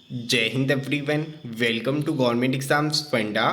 जय Hind everyone. Welcome to government exams funda.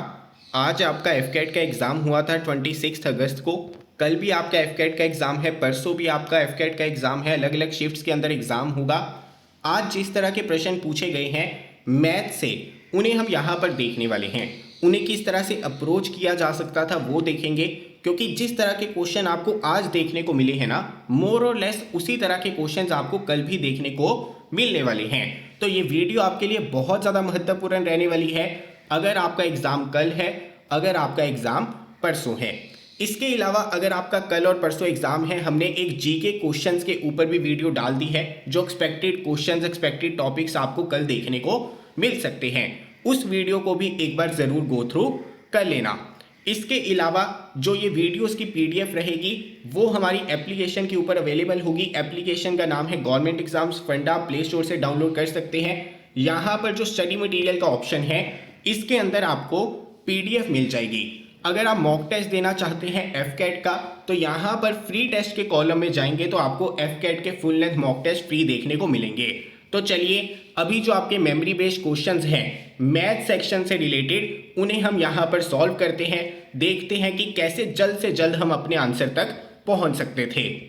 आज आपका एफकेट का एग्ज़ाम हुआ था 26 अगस्त को। कल भी आपका एफकेट का एग्ज़ाम है, परसों भी आपका एफकेट का एग्ज़ाम है। अलग अलग शिफ्ट्स के अंदर एग्ज़ाम होगा। आज जिस तरह के प्रश्न पूछे गए हैं मैथ से, उन्हें हम यहाँ पर देखने वाले हैं। उन्हें किस तरह से अप्रोच किया जा सकता था वो देखेंगे, क्योंकि जिस तरह के क्वेश्चन आपको आज देखने को मिले हैं ना, मोर और लेस उसी तरह के क्वेश्चंस आपको कल भी देखने को मिलने वाले हैं। तो ये वीडियो आपके लिए बहुत ज़्यादा महत्वपूर्ण रहने वाली है अगर आपका एग्ज़ाम कल है, अगर आपका एग्ज़ाम परसों है। इसके अलावा अगर आपका कल और परसों एग्ज़ाम है, हमने एक जीके क्वेश्चंस के ऊपर भी वीडियो डाल दी है, जो एक्सपेक्टेड क्वेश्चंस, एक्सपेक्टेड टॉपिक्स आपको कल देखने को मिल सकते हैं। उस वीडियो को भी एक बार ज़रूर गो थ्रू कर लेना। इसके अलावा जो ये वीडियोस की पीडीएफ रहेगी वो हमारी एप्लीकेशन के ऊपर अवेलेबल होगी। एप्लीकेशन का नाम है गवर्नमेंट एग्जाम्स फंडा। प्ले स्टोर से डाउनलोड कर सकते हैं। यहाँ पर जो स्टडी मटेरियल का ऑप्शन है, इसके अंदर आपको पीडीएफ मिल जाएगी। अगर आप मॉक टेस्ट देना चाहते हैं एफकेट का, तो यहाँ पर फ्री टेस्ट के कॉलम में जाएंगे तो आपको एफकेट के full length mock test free देखने को मिलेंगे। तो चलिए, अभी जो आपके मेमोरी बेस्ड क्वेश्चंस हैं मैथ सेक्शन से रिलेटेड, उन्हें हम यहाँ पर सॉल्व करते हैं। देखते हैं कि कैसे जल्द से जल्द हम अपने आंसर तक पहुंच सकते थे।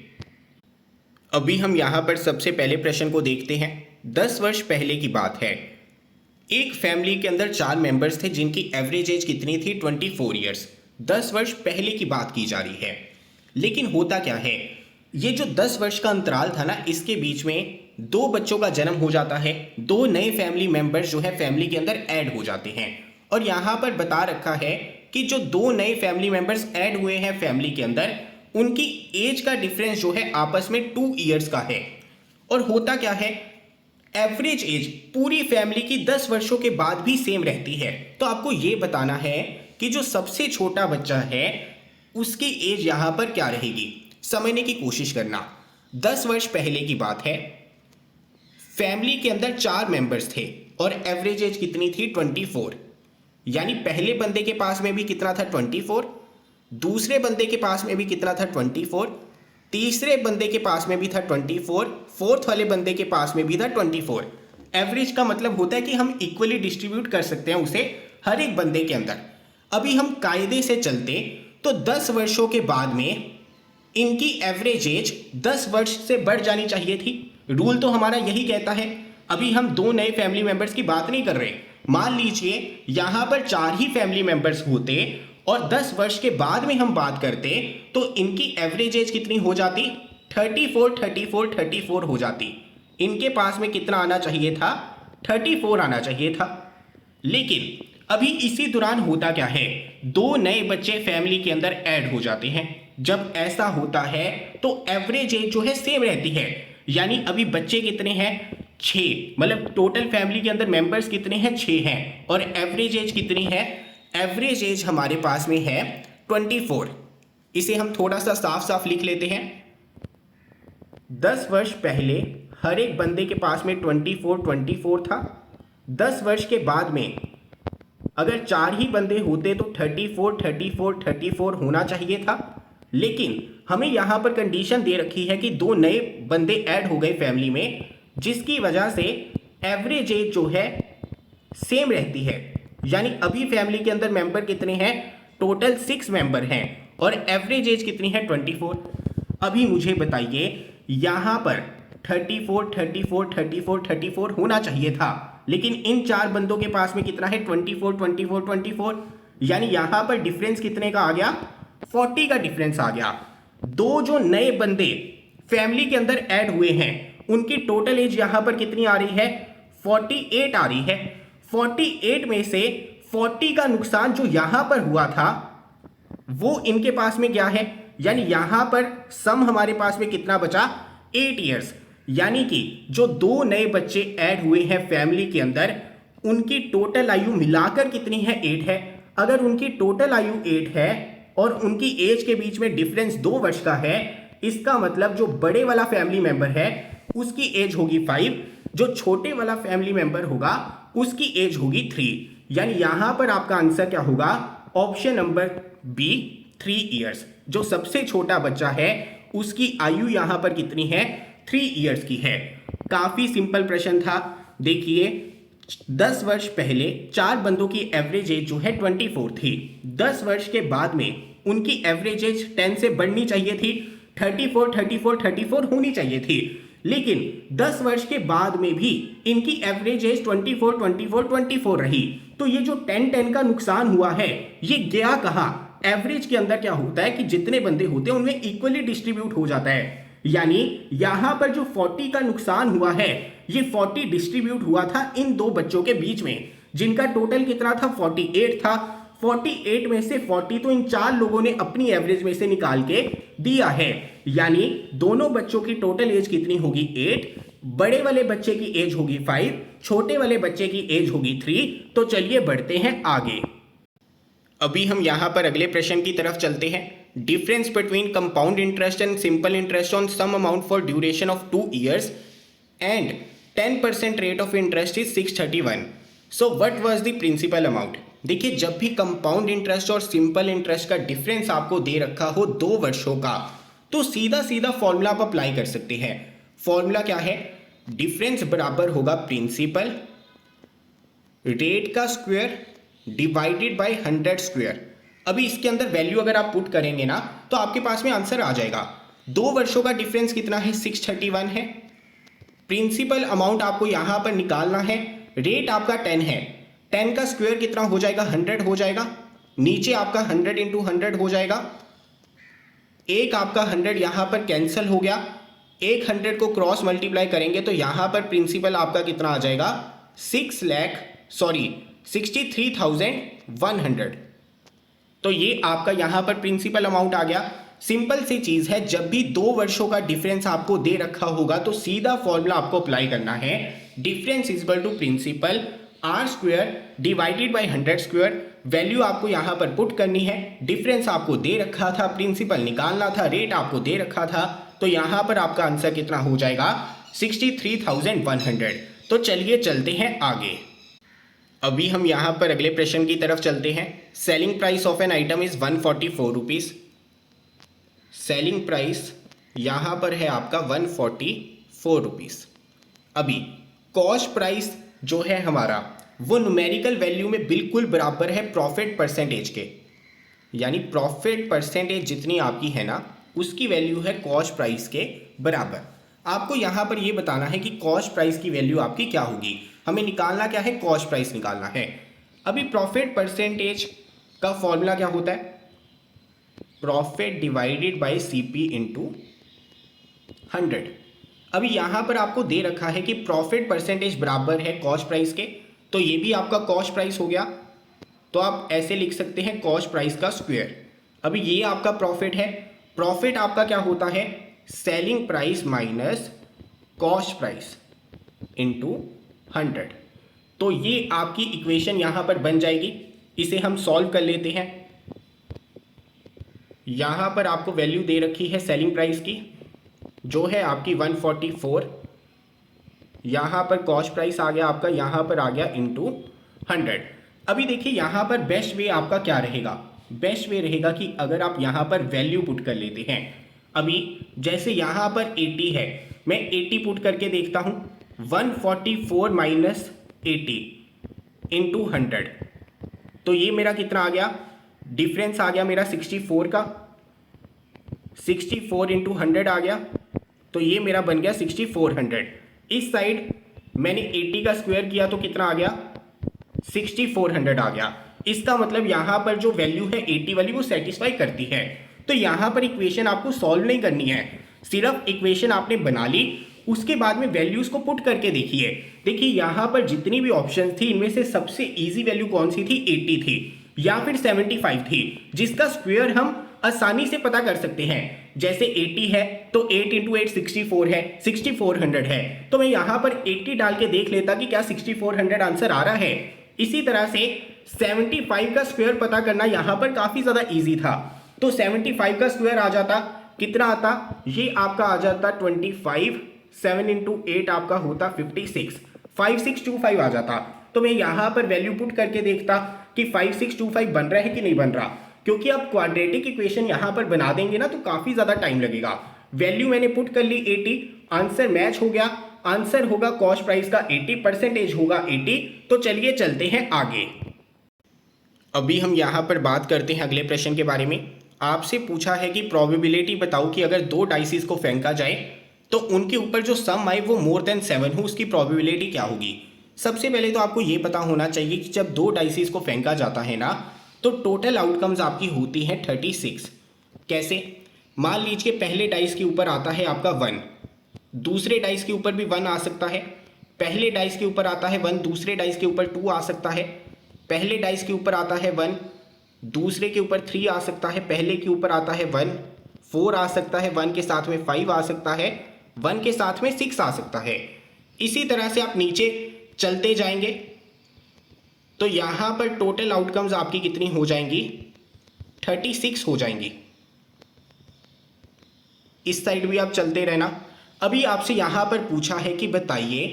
अभी हम यहाँ पर सबसे पहले प्रश्न को देखते हैं। 10 वर्ष पहले की बात है। एक फैमिली के अंदर 4 मेंबर्स थे जिनकी एवरेज एज कितनी थी? 24 ईयर्स। 10 वर्ष पहले की बात की जा रही है। लेकिन होता क्या है, ये जो 10 वर्ष का अंतराल था ना, इसके बीच में 2 बच्चों का जन्म हो जाता है। 2 नए फैमिली मेंबर्स जो है फैमिली के अंदर ऐड हो जाते हैं। और यहाँ पर बता रखा है कि जो 2 नए फैमिली मेंबर्स ऐड हुए हैं फैमिली के अंदर, उनकी एज का डिफरेंस जो है आपस में 2 ईयर्स का है। और होता क्या है, एवरेज एज पूरी फैमिली की 10 वर्षों के बाद भी सेम रहती है। तो आपको यह बताना है कि जो सबसे छोटा बच्चा है उसकी एज यहां पर क्या रहेगी, समझने की कोशिश करना। 10 वर्ष पहले की बात है, फैमिली के अंदर 4 मेंबर्स थे और एवरेज एज कितनी थी? 24। यानी पहले बंदे के पास में भी कितना था? 24। दूसरे बंदे के पास में भी कितना था? 24। तीसरे बंदे के पास में भी था 24। फोर्थ वाले बंदे के पास में भी था 24। एवरेज का मतलब होता है कि हम इक्वली डिस्ट्रीब्यूट कर सकते हैं उसे हर एक बंदे के अंदर। अभी हम कायदे से चलते तो 10 वर्षों के बाद में इनकी एवरेज एज 10 वर्ष से बढ़ जानी चाहिए थी। रूल तो हमारा यही कहता है। अभी हम 2 नए फैमिली मेंबर्स की बात नहीं कर रहे। मान लीजिए यहां पर 4 ही फैमिली मेंबर्स होते और 10 वर्ष के बाद में हम बात करते तो इनकी एवरेज एज कितनी हो जाती? 34 हो जाती। इनके पास में कितना आना चाहिए था? 34 आना चाहिए था। लेकिन अभी इसी दौरान होता क्या है, 2 नए बच्चे फैमिली के अंदर ऐड हो जाते हैं। जब ऐसा होता है तो एवरेज एज जो है सेम रहती है। यानी अभी बच्चे कितने हैं? 6। मतलब टोटल फैमिली के अंदर मेंबर्स कितने हैं? 6 हैं। और एवरेज एज कितनी है? एवरेज एज हमारे पास में है 24। इसे हम थोड़ा सा साफ साफ लिख लेते हैं। 10 वर्ष पहले हर एक बंदे के पास में 24 था। 10 वर्ष के बाद में अगर 4 ही बंदे होते तो 34 होना चाहिए था। लेकिन हमें यहां पर कंडीशन दे रखी है कि 2 नए बंदे ऐड हो गए फैमिली में, जिसकी वजह से एवरेज एज जो है सेम रहती है। यानी अभी फैमिली के अंदर मेंबर कितने हैं? टोटल 6 मेंबर हैं और एवरेज एज कितनी है? 24। अभी मुझे बताइए, यहां पर 34 होना चाहिए था, लेकिन इन 4 बंदों के पास में कितना है? 24। यानी यहां पर डिफरेंस कितने का आ गया? 40 का डिफरेंस आ गया। 2 जो नए बंदे फैमिली के अंदर ऐड हुए हैं, उनकी टोटल एज यहां पर कितनी आ रही है? 48 आ रही है। 48 में से 40 का नुकसान जो यहां पर हुआ था वो इनके पास में क्या है? यानी यहां पर सम हमारे पास में कितना बचा? 8 ईयर्स। यानी कि जो 2 नए बच्चे ऐड हुए हैं फैमिली के अंदर, उनकी टोटल आयु मिलाकर कितनी है? 8 है। अगर उनकी टोटल आयु 8 है और उनकी एज के बीच में डिफरेंस 2 वर्ष का है, इसका मतलब जो बड़े वाला फैमिली मेंबर है उसकी एज होगी 5, जो छोटे वाला फैमिली मेंबर होगा उसकी एज होगी 3। यानी यहां पर आपका आंसर क्या होगा? Option number B, 3 years. जो सबसे छोटा बच्चा है उसकी आयु यहां पर कितनी है? 3 ईयर्स की है। काफी सिंपल प्रश्न था। देखिए, 10 वर्ष पहले 4 बंदों की एवरेज एज जो है 24 थी। 10 वर्ष के बाद में उनकी एवरेज एज 10 से बढ़नी चाहिए थी, 34 होनी चाहिए थी। लेकिन 10 वर्ष के बाद में भी इनकी एवरेज एज 24 रही। तो ये जो 10 का नुकसान हुआ है, ये गया कहाँ? एवरेज के अंदर क्या होता है कि जितने बंदे होते हैं उनमें इक्वली डिस्ट्रीब्यूट हो जाता है। यानी यहां पर जो 40 का नुकसान हुआ है, ये 40 डिस्ट्रीब्यूट हुआ था इन दो बच्चों के बीच में, जिनका टोटल कितना था? 48 था। 48 में से 40 तो इन 4 लोगों ने अपनी एवरेज में से निकाल के दिया है। यानी दोनों बच्चों की टोटल एज कितनी होगी? 8। बड़े वाले बच्चे की एज होगी 5, छोटे वाले बच्चे की एज होगी 3। तो चलिए बढ़ते हैं आगे। अभी हम यहां पर अगले प्रश्न की तरफ चलते हैं। Difference between compound interest and simple interest on sum amount for duration of 2 years and 10% rate of interest is 631। So what was the principal amount? देखिए, जब भी कंपाउंड इंटरेस्ट और सिंपल इंटरेस्ट का डिफरेंस आपको दे रखा हो 2 वर्षों का, तो सीधा सीधा फॉर्मूला आप अप्लाई कर सकते हैं। फॉर्मूला क्या है? डिफरेंस बराबर होगा प्रिंसिपल रेट का स्क्वायर डिवाइडेड बाय 100 स्क्वायर। अभी इसके अंदर वैल्यू अगर आप पुट करेंगे ना, तो आपके पास में आंसर आ जाएगा। 2 वर्षों का डिफरेंस कितना है? 631 है। प्रिंसिपल अमाउंट आपको यहां पर निकालना है। रेट आपका 10 है। 10 का स्क्वायर कितना हो जाएगा? 100 हो जाएगा। नीचे आपका 100 इंटू 100 हो जाएगा। एक आपका 100 यहां पर कैंसिल हो गया। एक 100 को क्रॉस मल्टीप्लाई करेंगे तो यहां पर प्रिंसिपल आपका कितना आ जाएगा? 63,100। तो ये आपका यहां पर प्रिंसिपल अमाउंट आ गया। सिंपल सी चीज है, जब भी 2 वर्षों का डिफरेंस आपको दे रखा होगा तो सीधा फॉर्मूला आपको अप्लाई करना है। Difference is equal to principal R square divided by 100 square. Value आपको यहां पर पुट करनी है। डिफरेंस आपको दे रखा था, प्रिंसिपल निकालना था, रेट आपको दे रखा था, तो यहां पर आपका आंसर कितना हो जाएगा? 63,100। तो चलिए चलते हैं आगे। अभी हम यहां पर अगले प्रश्न की तरफ चलते हैं। Selling price of an item is 144 rupees. Selling price यहां पर है आपका 144 रुपीज। अभी कॉस्ट प्राइस जो है हमारा, वो न्यूमेरिकल वैल्यू में बिल्कुल बराबर है प्रॉफिट परसेंटेज के। यानी प्रॉफिट परसेंटेज जितनी आपकी है ना, उसकी वैल्यू है कॉस्ट प्राइस के बराबर। आपको यहां पर यह बताना है कि कॉस्ट प्राइस की वैल्यू आपकी क्या होगी। हमें निकालना क्या है? कॉस्ट प्राइस निकालना है। अभी प्रॉफिट परसेंटेज का फॉर्मूला क्या होता है? Profit divided by CP into 100। अभी यहां पर आपको दे रखा है कि प्रॉफिट परसेंटेज बराबर है कॉस्ट प्राइस के, तो ये भी आपका कॉस्ट प्राइस हो गया। तो आप ऐसे लिख सकते हैं कॉस्ट प्राइस का स्क्वायर। अभी ये आपका प्रॉफिट है। प्रॉफिट आपका क्या होता है? Selling price minus cost price into 100। तो ये आपकी इक्वेशन यहां पर बन जाएगी। इसे हम सॉल्व कर लेते हैं। यहां पर आपको वैल्यू दे रखी है सेलिंग प्राइस की, जो है आपकी 144। यहां पर कॉस्ट प्राइस आ गया आपका, यहां पर आ गया इंटू 100। अभी देखिए यहां पर बेस्ट वे आपका क्या रहेगा? बेस्ट वे रहेगा कि अगर आप यहां पर वैल्यू पुट कर लेते हैं। अभी जैसे यहां पर 80 है, मैं 80 पुट करके देखता हूं। 144 माइनस 80 इंटू 100, तो ये मेरा कितना आ गया? डिफरेंस आ गया मेरा 64 का। 64 इंटू 100 आ गया, तो ये मेरा बन गया 6400। इस साइड मैंने 80 का स्क्वायर किया तो कितना आ गया? 6400 आ गया। इसका मतलब यहां पर जो वैल्यू है 80 वाली, वो सेटिस्फाई करती है। तो यहां पर इक्वेशन आपको सॉल्व नहीं करनी है, सिर्फ इक्वेशन आपने बना ली, उसके बाद में वैल्यूज को पुट करके देखिए। देखिए यहां पर जितनी भी ऑप्शन थी, इनमें से सबसे इजी वैल्यू कौन सी थी? 80 थी या फिर 75 थी, जिसका स्क्वायर हम आसानी से पता कर सकते हैं। जैसे 80 है तो 8 इंटू 8 64 है, 6400 है, तो मैं यहां पर 80 डाल के देख लेता कि क्या 6400 आंसर आ रहा है। इसी तरह से 75 का स्क्वायर पता करना यहां पर काफी ज्यादा इजी था। तो 75 का स्क्वायर आ जाता, कितना आता? ये आपका आ जाता 25। 7 इंटू 8 आपका होता 56। 5625 आ जाता। तो मैं यहां पर वैल्यू पुट करके देखता कि 5625 बन रहा है कि नहीं बन रहा। क्योंकि आप क्वाड्रेटिक इक्वेशन यहां पर बना देंगे ना, तो काफी ज्यादा टाइम लगेगा। वैल्यू मैंने पुट कर ली 80, आंसर मैच हो गया। आंसर होगा कॉस्ट प्राइस का 80, परसेंटेज होगा 80। तो चलिए चलते हैं आगे। अभी हम यहाँ पर बात करते हैं अगले प्रश्न के बारे में। आपसे पूछा है कि प्रोबेबिलिटी बताओ कि अगर दो डाइसिस को फेंका जाए तो उनके ऊपर जो सम आए वो मोर देन 7 हो, उसकी प्रोबेबिलिटी क्या होगी। सबसे पहले तो आपको ये पता होना चाहिए कि जब दो डाइसिस को फेंका जाता है ना, तो टोटल आउटकम्स आपकी होती हैं 36। कैसे? मान लीजिए पहले डाइस के ऊपर आता है आपका 1, दूसरे डाइस के ऊपर भी 1 आ सकता है, पहले डाइस के ऊपर आता है 1, दूसरे डाइस के ऊपर 2 आ सकता है, पहले डाइस के ऊपर आता है 1, दूसरे के ऊपर 3 आ सकता है, पहले के ऊपर आता है 1, 4 आ सकता है, 1 के साथ में 5 आ सकता है, 1 के साथ में 6 आ सकता है। इसी तरह से आप नीचे चलते जाएंगे तो यहां पर टोटल आउटकम्स आपकी कितनी हो जाएंगी? 36 हो जाएंगी। इस साइड भी आप चलते रहना। अभी आपसे यहां पर पूछा है कि बताइए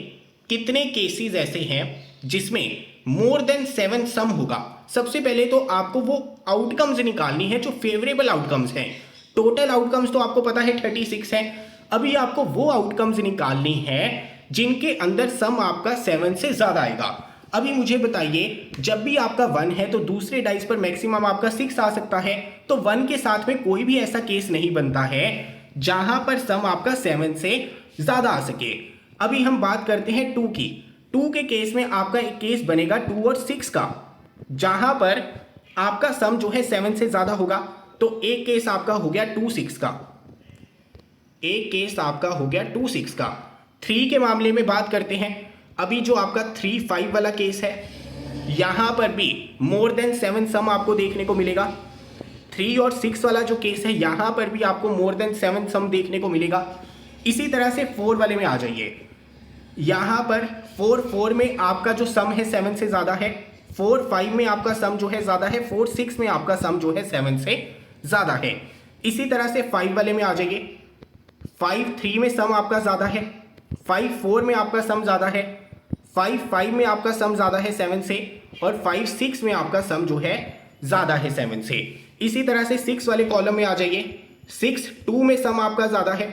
कितने केसेस ऐसे हैं जिसमें मोर देन 7 सम होगा। सबसे पहले तो आपको वो आउटकम्स निकालनी है जो फेवरेबल आउटकम्स हैं। टोटल आउटकम्स तो आपको पता है 36 है। अभी आपको वो आउटकम्स निकालनी है जिनके अंदर सम आपका 7 से ज्यादा आएगा। अभी मुझे बताइए, जब भी आपका 1 है तो दूसरे डाइस पर मैक्सिमम आपका 6 आ सकता है, तो 1 के साथ में कोई भी ऐसा केस नहीं बनता है जहां पर सम आपका 7 से ज्यादा आ सके। अभी हम बात करते हैं 2 की। 2 के केस में आपका एक केस बनेगा 2 और 6 का, जहां पर आपका सम जो है 7 से ज्यादा होगा। तो एक केस आपका हो गया 2 6 का, एक केस आपका हो गया 2 6 का। 3 के मामले में बात करते हैं। अभी जो आपका 3 5 वाला केस है, यहां पर भी मोर देन 7 सम आपको देखने को मिलेगा। 3 और 6 वाला जो केस है, यहां पर भी आपको मोर देन 7 सम देखने को मिलेगा। इसी तरह से 4 वाले में आ जाइए। यहां पर 4 में आपका जो सम है 7 से ज्यादा है, 4 5 में आपका सम जो है ज्यादा है, 4 6 में आपका सम जो है 7 से ज्यादा है। इसी तरह से 5 वाले में आ जाइए। 5 3 में सम आपका ज्यादा है, 5 4 में आपका सम ज्यादा है, 5 5 में आपका सम ज्यादा है 7 से, और 5 6 में आपका सम जो है ज्यादा है 7 से। इसी तरह से 6 वाले कॉलम में आ जाइए। 6 2 में सम आपका ज्यादा है,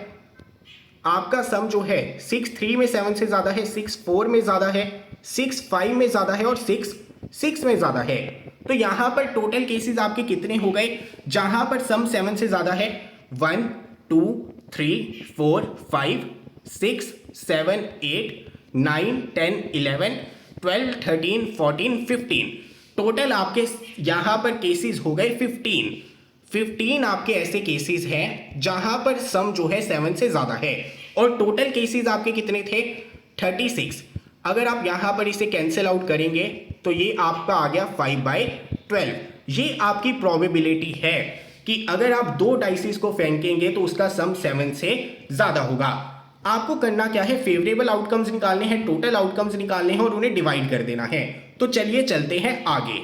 आपका सम जो है 6 3 में 7 से ज्यादा है, 6 4 में ज्यादा है, 6 5 में ज्यादा है, और 6 6 में ज्यादा है। तो यहां पर टोटल केसेस आपके कितने हो गए जहां पर सम 7 से ज्यादा है? 1 2 3 4 5 6 7 8 9 10 11 12 13 14 15। टोटल आपके यहां पर केसेस हो गए 15 आपके ऐसे केसेस हैं जहां पर सम जो है 7 से ज्यादा है, और टोटल केसेस आपके कितने थे? 36। अगर आप यहां पर इसे कैंसिल आउट करेंगे तो ये आपका आ गया 5/12। ये आपकी प्रोबेबिलिटी है कि अगर आप दो डाइसिस को फेंकेंगे तो उसका सम 7 से ज्यादा होगा। आपको करना क्या है? फेवरेबल आउटकम्स निकालने हैं, टोटल आउटकम्स निकालने हैं और उन्हें डिवाइड कर देना है। तो चलिए चलते हैं आगे।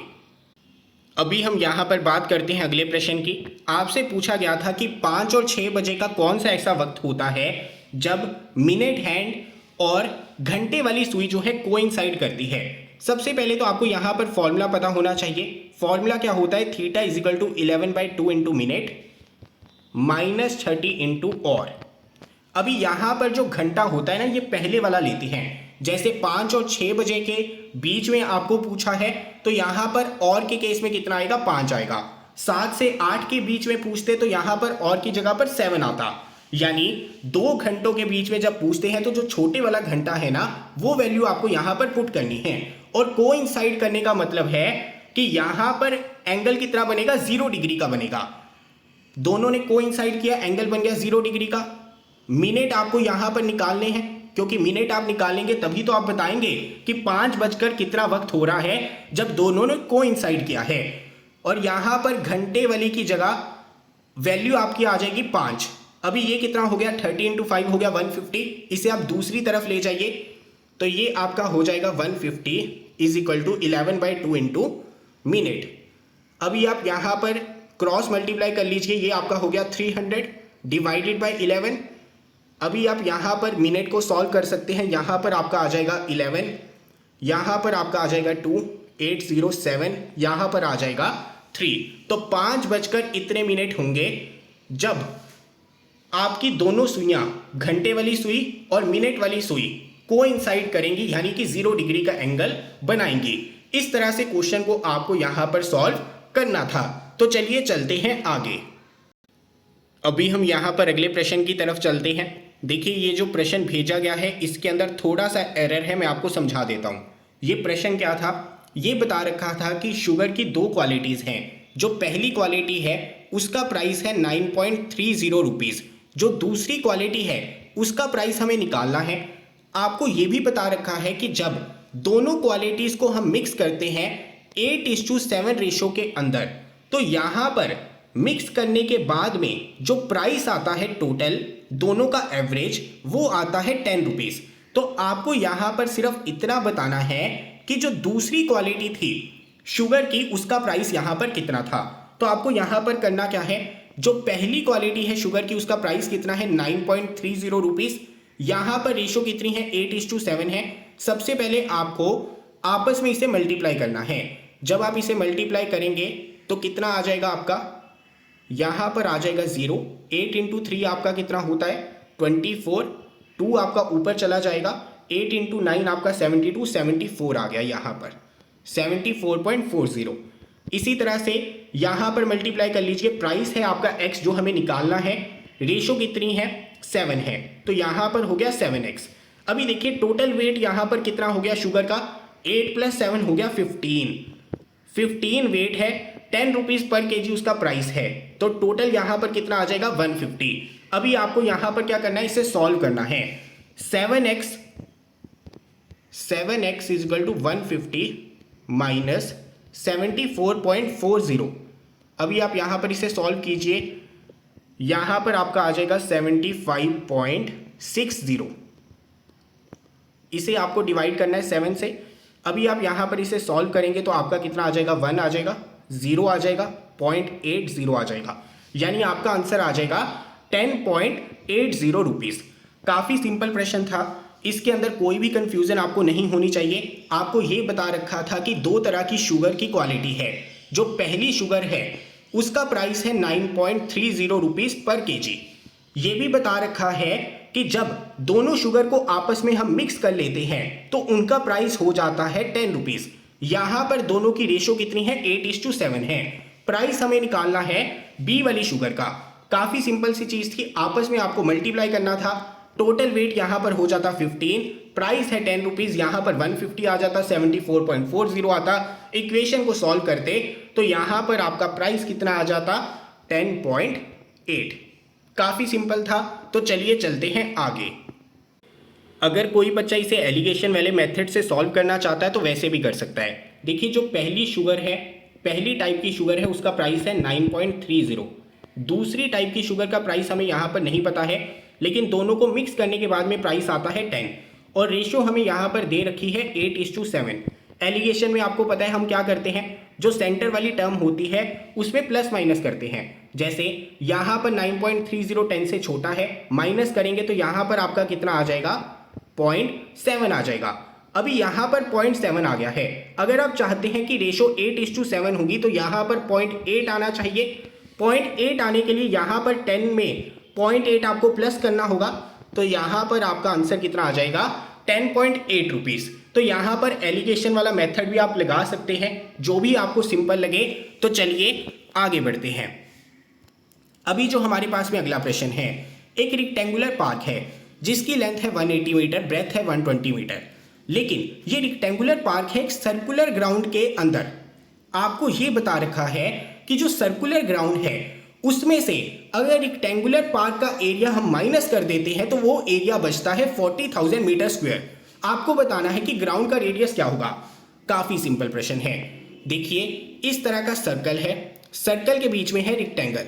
अभी हम यहां पर बात करते हैं अगले प्रश्न की। आपसे पूछा गया था कि 5 और 6 बजे का कौन सा ऐसा वक्त होता है जब मिनट हैंड और घंटे वाली सुई जो है कोइंसाइड करती है। सबसे पहले तो आपको यहां पर फॉर्मूला पता होना चाहिए। फॉर्मूला क्या होता है? Theta is equal to 11/2 into minute minus 30 into और। अभी यहां पर जो घंटा होता है ना, ये पहले वाला लेते हैं। जैसे 5 और 6 बजे के बीच में आपको पूछा है तो यहां पर और के केस में कितना आएगा? 5 आएगा। 7 से 8 के बीच में पूछते तो यहां पर और की जगह पर 7 आता। यानी 2 घंटों के बीच में जब पूछते हैं तो जो छोटे वाला घंटा है ना, वो वैल्यू आपको यहां पर पुट करनी है। और कोइंसाइड करने का मतलब है कि यहां पर एंगल कितना बनेगा? 0 डिग्री का बनेगा। दोनों ने कोइंसाइड किया, एंगल बन गया 0 डिग्री का। मिनट आपको यहां पर निकालने हैं, क्योंकि मिनट आप निकालेंगे तभी तो आप बताएंगे कि 5 बजकर कितना वक्त हो रहा है जब दोनों ने कोइंसाइड किया है। और यहां पर घंटे वाली की जगह वैल्यू आपकी आ जाएगी 5। अभी ये कितना हो गया? 30 इंटू 5 हो गया 150। इसे आप दूसरी तरफ ले जाइए तो ये आपका हो जाएगा 150 is equal to 11/2 into minute. अभी आप यहां पर क्रॉस मल्टीप्लाई कर लीजिए, ये आपका हो गया 300 डिवाइडेड बाई 11। अभी आप यहां पर मिनट को सॉल्व कर सकते हैं। यहां पर आपका आ जाएगा 11, यहां पर आपका आ जाएगा 2, 807, यहां पर आ जाएगा 3। तो 5 बजकर इतने मिनट होंगे जब आपकी दोनों सुइयां, घंटे वाली सुई और मिनट वाली सुई कोइंसाइड करेंगी, यानी कि 0 डिग्री का एंगल बनाएंगी। इस तरह से क्वेश्चन को आपको यहां पर सॉल्व करना था। तो चलिए चलते हैं आगे। अभी हम यहां पर अगले प्रश्न की तरफ चलते हैं। देखिए ये जो प्रश्न भेजा गया है इसके अंदर थोड़ा सा एरर है, मैं आपको समझा देता हूं। ये प्रश्न क्या था, ये बता रखा था कि शुगर की दो क्वालिटीज हैं। जो पहली क्वालिटी है उसका प्राइस है 9.30 रुपीज, जो दूसरी क्वालिटी है उसका प्राइस हमें निकालना है। आपको ये भी बता रखा है कि जब दोनों क्वालिटीज को हम मिक्स करते हैं 8:7 रेशो के अंदर, तो यहां पर मिक्स करने के बाद में जो प्राइस आता है टोटल दोनों का एवरेज, वो आता है 10 रुपीज। तो आपको यहां पर सिर्फ इतना बताना है कि जो दूसरी क्वालिटी थी शुगर की उसका प्राइस यहां पर कितना था। तो आपको यहां पर करना क्या है, जो पहली क्वालिटी है शुगर की उसका प्राइस कितना है 9.30 रुपीज, यहां पर रेशो कितनी है 8:7 है। सबसे पहले आपको आपस में इसे मल्टीप्लाई करना है। जब आप इसे मल्टीप्लाई करेंगे तो कितना आ जाएगा आपका, यहां पर आ जाएगा 0। 8 इंटू 3 आपका कितना होता है 24, 2 आपका ऊपर चला जाएगा, 8 इंटू 9 आपका 72, 74 आ गया यहाँ पर 74.40। इसी तरह से यहाँ पर मल्टीप्लाई कर लीजिए, प्राइस है आपका x जो हमें निकालना है, रेशो कितनी है 7 है, तो यहाँ पर हो गया 7x। अभी देखिए टोटल वेट यहाँ पर कितना हो गया शुगर का, 8 + 7 हो गया 15 वेट है, 10 रुपीज पर केजी उसका प्राइस है, तो टोटल यहाँ पर कितना आ जाएगा 150। अभी आपको यहाँ पर क्या करना है, इसे सॉल्व करना है। 7x is equal to 150 minus 74.40। अभी आप यहां पर इसे सॉल्व कीजिए, यहां पर आपका आ जाएगा 75.60। इसे आपको डिवाइड करना है 7 से। अभी आप यहां पर इसे सॉल्व करेंगे तो आपका कितना आ जाएगा 1 आ जाएगा, 0 आ जाएगा, 0.80 आ जाएगा, यानी आपका आंसर आ जाएगा 10.80 रुपीज। काफी सिंपल प्रश्न था, इसके अंदर कोई भी कंफ्यूजन आपको नहीं होनी चाहिए। आपको ये बता रखा था कि दो तरह की शुगर की क्वालिटी है। जो पहली शुगर है उसका प्राइस है 9.30 रुपीज पर केजी। ये भी बता रखा है कि जब दोनों शुगर को आपस में हम मिक्स कर लेते हैं तो उनका प्राइस हो जाता है 10 रुपीज। यहां पर दोनों की रेशो कितनी है 8:7 है। प्राइस हमें निकालना है बी वाली शुगर का। काफी सिंपल सी चीज थी, आपस में आपको मल्टीप्लाई करना था। टोटल वेट यहां पर हो जाता 15, प्राइस है 10 रुपीज, यहां पर 150 आ जाता, 74.40 आता। इक्वेशन को सॉल्व करते तो यहां पर आपका प्राइस कितना आ जाता 10.8। काफी सिंपल था, तो चलिए चलते हैं आगे। अगर कोई बच्चा इसे एलिगेशन वाले मेथड से सॉल्व करना चाहता है तो वैसे भी कर सकता है। देखिए जो पहली शुगर है, पहली टाइप की शुगर है, उसका प्राइस है 9.30। दूसरी टाइप की शुगर का प्राइस हमें यहाँ पर नहीं पता है, लेकिन दोनों को मिक्स करने के बाद में प्राइस आता है 10 और रेशो हमें यहाँ पर दे रखी है 8:7। एलिगेशन में आपको पता है हम क्या करते हैं, जो सेंटर वाली टर्म होती है उसमें प्लस माइनस करते हैं। जैसे यहाँ पर 9.30 10 से छोटा है, माइनस करेंगे तो यहाँ पर आपका कितना आ जाएगा 0.7 आ जाएगा। अभी यहाँ पर 0.7 आ गया है। अगर आप चाहते हैं कि रेशो 8:7 होगी तो यहाँ पर 0.8 आना चाहिए। 0.8 आने के लिए यहाँ पर 10 में 0.8 आपको प्लस करना होगा, तो यहाँ पर आपका आंसर कितना आ जाएगा 10.8 रुपीज। तो यहाँ पर एलिगेशन वाला मेथड भी आप लगा सकते हैं, जो भी आपको सिंपल लगे। तो चलिए आगे बढ़ते हैं। अभी जो हमारे पास में अगला प्रश्न है, एक रेक्टेंगुलर पार्क है जिसकी लेंथ है 180 मीटर, ब्रेथ है 120 मीटर, लेकिन ये रेक्टेंगुलर पार्क है एक सर्कुलर ग्राउंड के अंदर। आपको ये बता रखा है कि जो सर्कुलर ग्राउंड है उसमें से अगर रेक्टेंगुलर पार्क का एरिया हम माइनस कर देते हैं तो वो एरिया बचता है 40,000 मीटर स्क्वायर। आपको बताना है कि ग्राउंड का रेडियस क्या होगा। काफी सिंपल प्रश्न है। देखिए इस तरह का सर्कल है, सर्कल के बीच में है रेक्टेंगल,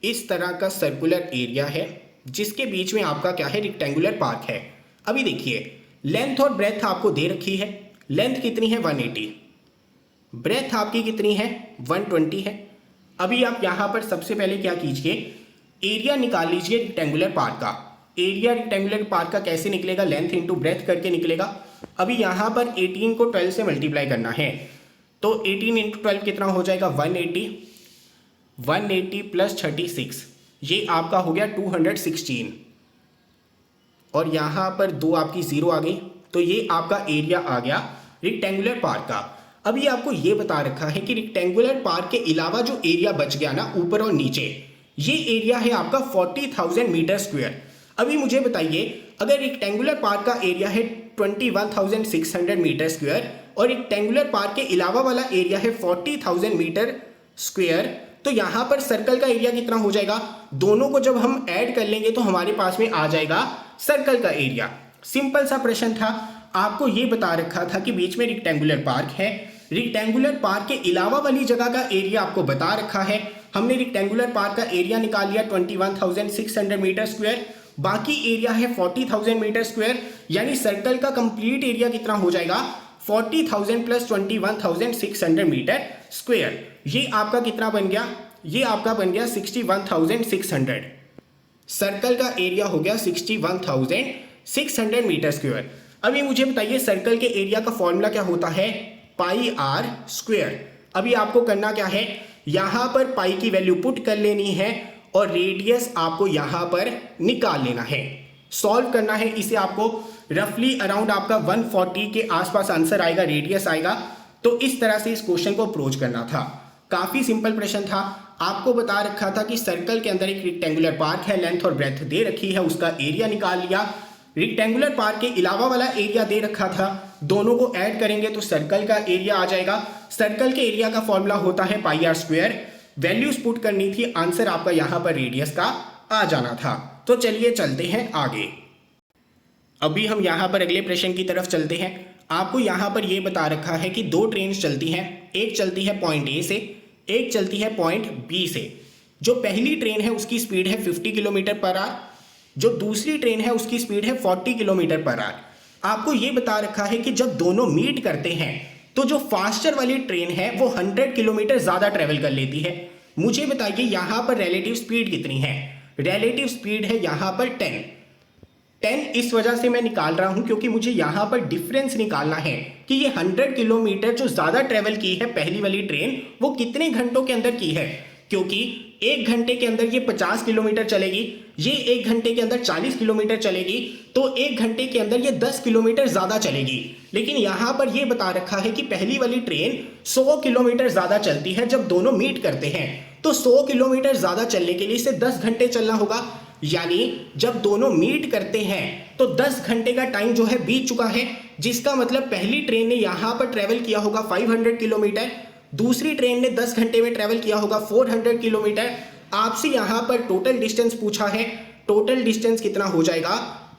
इस तरह का सर्कुलर एरिया है जिसके बीच में आपका क्या है रेक्टेंगुलर पार्क है। अभी देखिए लेंथ और ब्रेथ आपको दे रखी है। लेंथ कितनी है 180, ब्रेथ आपकी कितनी है 120 है। अभी आप यहां पर सबसे पहले क्या कीजिए, एरिया निकाल लीजिए रेक्टेंगुलर पार्क का। एरिया रेक्टेंगुलर पार्क का कैसे निकलेगा, लेंथ इंटू ब्रेथ करके निकलेगा। अभी यहां पर 18 को 12 से मल्टीप्लाई करना है, तो 18 इंटू 12 कितना हो जाएगा 180। 180 प्लस 36, ये आपका हो गया 216, और यहाँ पर 2 आपकी ज़ीरो आ गई, तो ये आपका एरिया आ गया रेक्टेंगुलर पार्क का। अभी आपको ये बता रखा है कि रेक्टेंगुलर पार्क के अलावा जो एरिया बच गया ना ऊपर और नीचे, ये एरिया है आपका 40,000 मीटर स्क्वायर। अभी मुझे बताइए, अगर रेक्टेंगुलर पार्क का एरिया है 21,600 मीटर स्क्वायर और रेक्टेंगुलर पार्क के अलावा वाला एरिया है 40,000 मीटर स्क्वायर, तो यहाँ पर सर्कल का एरिया कितना हो जाएगा? दोनों को जब हम ऐड कर लेंगे तो हमारे पास में आ जाएगा सर्कल का एरिया। सिंपल सा प्रश्न था। आपको ये बता रखा था कि बीच में रेक्टेंगुलर पार्क है, रेक्टेंगुलर पार्क के अलावा वाली जगह का एरिया आपको बता रखा है। हमने रेक्टेंगुलर पार्क का एरिया निकाल लिया 21,600 मीटर स्क्वायर, बाकी एरिया है 40,000 मीटर स्क्वायर, यानी सर्कल का कंप्लीट एरिया कितना हो जाएगा? 40,000 प्लस 21,600 मीटर स्क्वायर। ये आपका कितना बन गया? ये आपका बन गया 61,600। सर्कल का एरिया हो गया 61,600 मीटर स्क्वायर। अभी मुझे बताइए, सर्कल के एरिया का फॉर्मूला क्या होता है? पाई आर स्क्वायर। अभी आपको करना क्या है, यहां पर पाई की वैल्यू पुट कर लेनी है और रेडियस आपको यहां पर निकाल लेना है, सॉल्व करना है इसे। आपको रफली अराउंड आपका 140 के आसपास आंसर आएगा, रेडियस आएगा। तो इस तरह से इस क्वेश्चन को अप्रोच करना था। काफी सिंपल प्रश्न था। आपको बता रखा था कि सर्कल के अंदर एक रेक्टेंगुलर पार्क है, लेंथ और ब्रेथ दे रखी है, उसका एरिया निकाल लिया। रेक्टेंगुलर पार्क के अलावा वाला एरिया दे रखा था, दोनों को ऐड करेंगे तो सर्कल का एरिया आ जाएगा। सर्कल के एरिया का फॉर्मूला होता है पाई आर स्क्वायर। वैल्यूज पुट करनी थी, आंसर आपका यहां पर रेडियस का आ जाना था। तो चलिए चलते हैं आगे। अभी हम यहां पर अगले प्रश्न की तरफ चलते हैं। आपको यहां पर यह बता रखा है कि 2 ट्रेन चलती हैं, एक चलती है पॉइंट ए से, एक चलती है पॉइंट बी से। जो पहली ट्रेन है उसकी स्पीड है 50 किलोमीटर पर आवर, जो दूसरी ट्रेन है उसकी स्पीड है 40 किलोमीटर पर आवर। आपको यह बता रखा है कि जब दोनों मीट करते हैं तो जो फास्टर वाली ट्रेन है वो 100 किलोमीटर ज्यादा ट्रेवल कर लेती है। मुझे बताइए यहां पर रिलेटिव स्पीड कितनी है? रिलेटिव स्पीड है यहां पर 10 इस वजह से मैं निकाल रहा हूं क्योंकि मुझे यहां पर डिफरेंस निकालना है कि ये 100 किलोमीटर जो ज्यादा ट्रेवल की है पहली वाली ट्रेन, वो कितने घंटों के अंदर की है। क्योंकि 1 घंटे के अंदर ये 50 किलोमीटर चलेगी, ये 1 घंटे के अंदर 40 किलोमीटर चलेगी, तो 1 घंटे के अंदर ये 10 किलोमीटर ज्यादा चलेगी। लेकिन यहां पर यह बता रखा है कि पहली वाली ट्रेन 100 किलोमीटर ज्यादा चलती है जब दोनों मीट करते हैं। तो 100 किलोमीटर ज्यादा चलने के लिए इसे 10 घंटे चलना होगा। यानी जब दोनों मीट करते हैं तो 10 घंटे का टाइम जो है बीत चुका है, जिसका मतलब पहली ट्रेन ने यहां पर ट्रेवल किया होगा 500 किलोमीटर, दूसरी ट्रेन ने 10 घंटे में ट्रेवल किया होगा 400 किलोमीटर। आपसे यहां पर टोटल डिस्टेंस पूछा है, टोटल डिस्टेंस कितना हो जाएगा?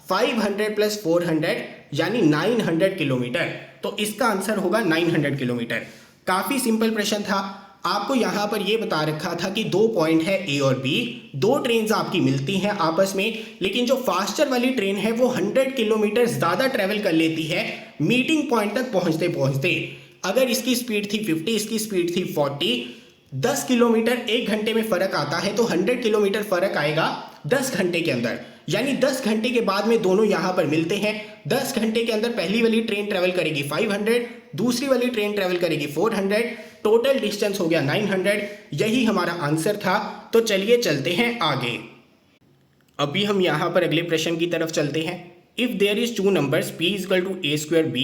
500 प्लस 400 यानी 900 किलोमीटर। तो इसका आंसर होगा 900 किलोमीटर। काफी सिंपल प्रश्न था। आपको यहां पर यह बता रखा था कि 2 पॉइंट है ए और बी, 2 ट्रेन आपकी मिलती हैं आपस में, लेकिन जो फास्टर वाली ट्रेन है वो 100 किलोमीटर ज्यादा ट्रेवल कर लेती है मीटिंग पॉइंट तक पहुंचते पहुंचते। अगर इसकी स्पीड थी 50, इसकी स्पीड थी 40, 10 किलोमीटर 1 घंटे में फर्क आता है, तो 100 किलोमीटर फर्क आएगा 10 घंटे के अंदर। यानी 10 घंटे के बाद में दोनों यहां पर मिलते हैं। 10 घंटे के अंदर पहली वाली ट्रेन ट्रेवल करेगी 500, दूसरी वाली ट्रेन ट्रेवल करेगी 400, टोटल डिस्टेंस हो गया 900। यही हमारा आंसर था। तो चलिए चलते हैं आगे। अभी हम यहां पर अगले प्रश्न की तरफ चलते हैं। If there is 2 numbers p equal to a square b,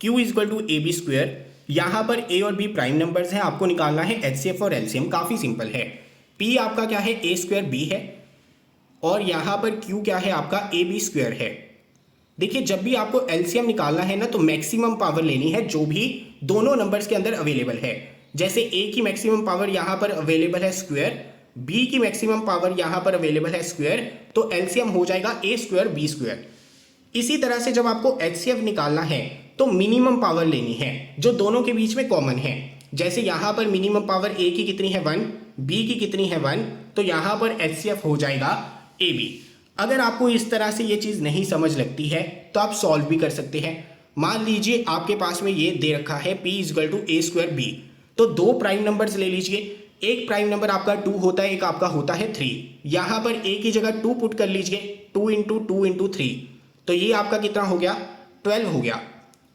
q equal to ab square, यहां पर a और b प्राइम नंबर्स हैं, आपको निकालना है HCF और LCM। काफी सिंपल है। p आपका क्या है? a स्क्वायर b है, और यहां पर q क्या है? आपका ab स्क्वायर है। देखिए, जब भी आपको LCM निकालना है ना, तो मैक्सिमम पावर लेनी है जो भी दोनों नंबर्स के अंदर अवेलेबल है। जैसे a की मैक्सिमम पावर यहां पर अवेलेबल है स्क्वायर, b की मैक्सिमम पावर यहां पर अवेलेबल है स्क्वायर, तो LCM हो जाएगा a स्क्वायर b स्क्वायर। इसी तरह से जब आपको HCF निकालना है तो मिनिमम पावर लेनी है जो दोनों के बीच में कॉमन है। जैसे यहां पर मिनिमम पावर a की कितनी है? 1, b की कितनी है? 1, तो यहां पर HCF हो जाएगा ab। अगर आपको इस तरह से ये चीज नहीं समझ लगती है तो आप सॉल्व भी कर सकते हैं। मान लीजिए आपके पास में ये दे रखा है p equal to a square b, तो 2 प्राइम नंबर्स ले लीजिए। एक प्राइम नंबर आपका 2 होता है, एक आपका होता है 3। यहां पर a की जगह 2 पुट कर लीजिए, 2 इंटू 2 इंटू 3, तो ये आपका कितना हो गया? 12 हो गया।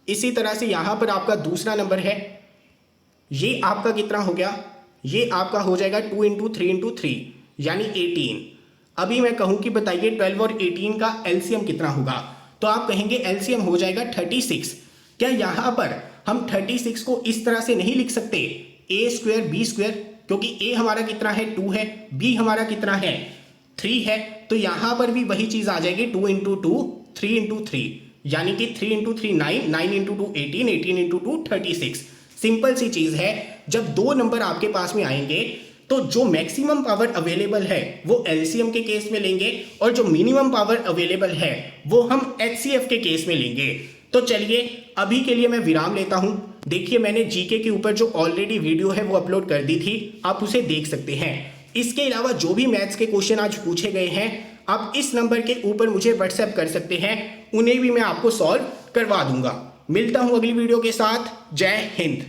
इसी तरह से यहां पर आपका दूसरा नंबर है, ये आपका कितना हो गया? ये आपका हो जाएगा 2 इंटू 3 इंटू 3 यानी 18। अभी मैं कहूँ कि बताइए 12 और 18 का एलसीएम कितना होगा, तो आप कहेंगे एलसीएम हो जाएगा 36। क्या यहाँ पर हम 36 को इस तरह से नहीं लिख सकते ए स्क्वायर बी स्क्वायर, क्योंकि ए हमारा कितना है 2 है, बी हमारा कितना है 3 है, तो यहाँ पर भी वही चीज आ जाएगी 2 इंटू 2 3 इंटू 3 यानी कि 3 इंटू 3 9, 9 इंटू 2 18, 18 इंटू 2 36। सिंपल सी चीज है, जब दो नंबर आपके पास में आएंगे तो जो मैक्सिमम पावर अवेलेबल है वो एलसीएम के केस में लेंगे और जो मिनिमम पावर अवेलेबल है वो हम एचसीएफ के केस में लेंगे। तो चलिए अभी के लिए मैं विराम लेता हूं। देखिए मैंने जीके के ऊपर जो ऑलरेडी वीडियो है वो अपलोड कर दी थी, आप उसे देख सकते हैं। इसके अलावा जो भी मैथ्स के क्वेश्चन आज पूछे गए हैं आप इस नंबर के ऊपर मुझे व्हाट्सएप कर सकते हैं, उन्हें भी मैं आपको सॉल्व करवा दूंगा। मिलता हूं अगली वीडियो के साथ। जय हिंद।